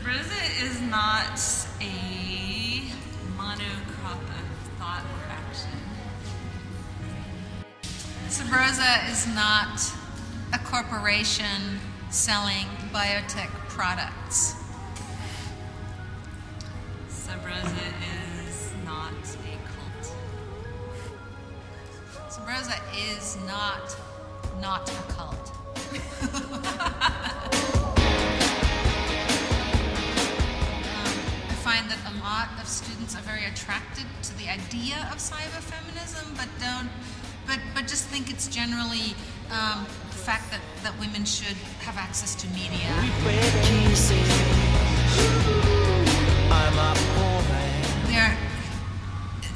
subRosa is not a monocrop of thought or action. subRosa is not a corporation selling biotech products. subRosa is not a cult. subRosa is not a cult. I find that a lot of students are very attracted to the idea of cyberfeminism, but just think it's generally the fact that women should have access to media.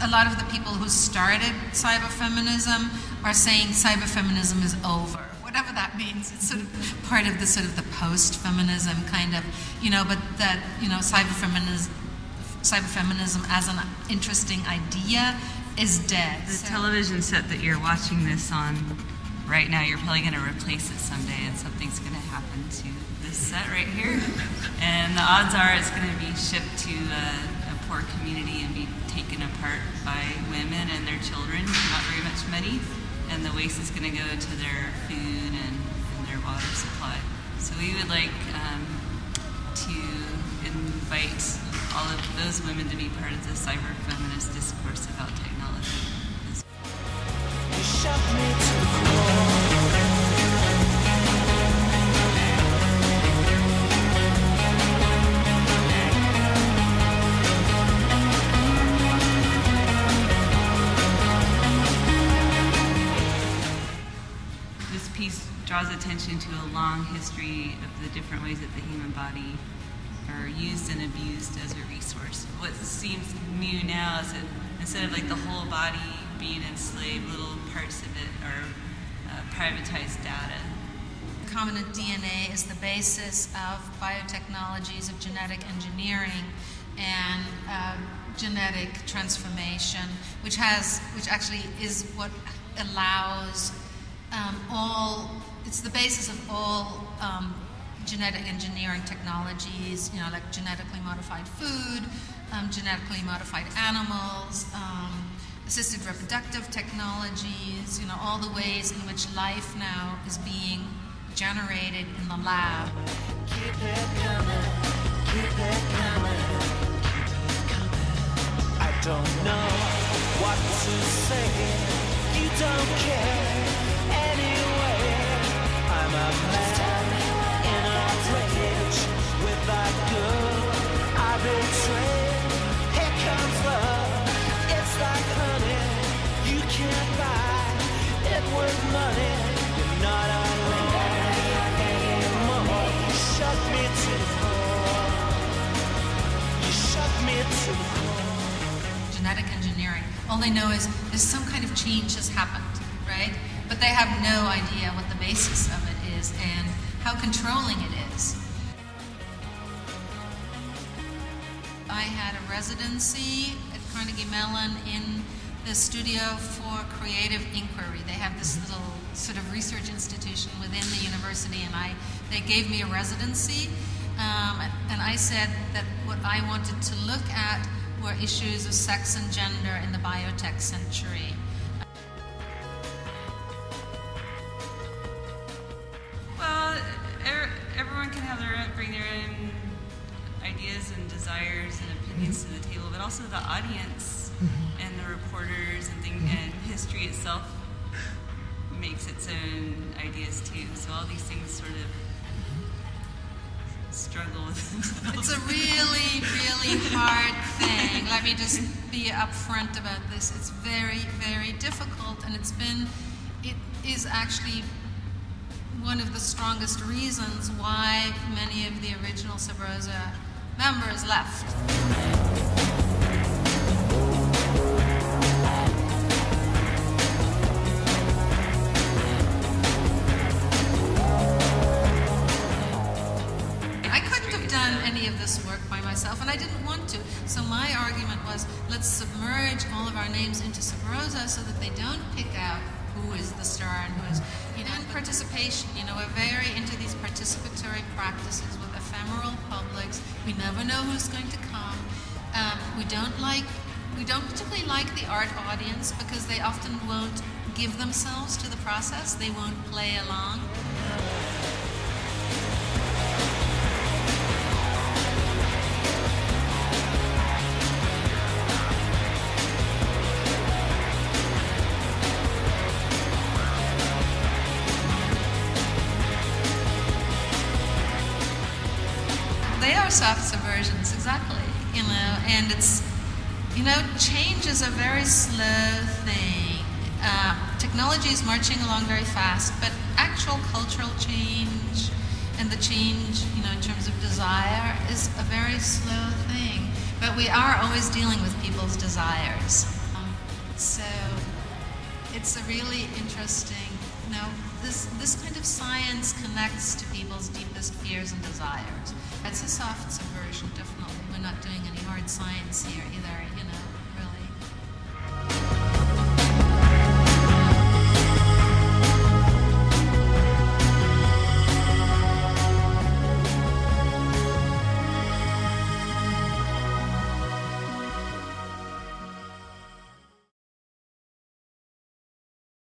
A lot of the people who started cyberfeminism are saying cyberfeminism is over. Whatever that means, it's sort of part of the post-feminism kind of, but that, cyberfeminism as an interesting idea is dead. The television set that you're watching this on right now, you're probably going to replace it someday, and something's going to happen to this set right here. And the odds are it's going to be shipped to a poor community and be taken apart by women and their children, not very much money, and the waste is going to go to their food and their water supply. So we would like to invite all of those women to be part of the cyber feminist discourse about technology. You shut me to the floor. This piece draws attention to a long history of the different ways that the human body are used and abused as a resource. What seems new now is that instead of like the whole body being enslaved, little parts of it are privatized data. Recombinant DNA is the basis of biotechnologies, of genetic engineering and genetic transformation, which actually is what allows it's the basis of all genetic engineering technologies, like genetically modified food, genetically modified animals, assisted reproductive technologies, all the ways in which life now is being generated in the lab. Keep it coming, keep it coming, I don't know what to say, you don't care anyway, I'm a man in a rage with that girl I betrayed. Here comes love, it's like honey, you can't buy it with money. You're not alone anymore. You shut me to the core. You shut me to the core. Genetic engineering, all they know is some kind of change has happened, right? But they have no idea what the basis of it is and how controlling it is. I had a residency at Carnegie Mellon in the Studio for Creative Inquiry. They have this little sort of research institution within the university, and they gave me a residency, and I said that what I wanted to look at were issues of sex and gender in the biotech century. Well, everyone can have bring their own ideas and desires and opinions to the table, but also the audience and the reporters and things, and history itself makes its own ideas too. So all these things sort of struggle with themselves. It's a really, really hard thing. Let me just be upfront about this. It's very, very difficult, and it is actually one of the strongest reasons why many of the original subRosa members left. I couldn't have done any of this work by myself, and I didn't want to. So my argument was, let's submerge all of our names into subRosa so that they don't pick out who is the star and who is, and participation. We're very into these participatory practices with ephemeral ephemeral publics. We never know who's going to come. We don't particularly like the art audience because they often won't give themselves to the process. They won't play along. They are soft subversions, exactly, and it's, change is a very slow thing. Technology is marching along very fast, but actual cultural change and the change, in terms of desire is a very slow thing. But we are always dealing with people's desires. So it's a really interesting, this kind of science connects to people's deepest fears and desires. It's a soft subversion, definitely. We're not doing any hard science here either,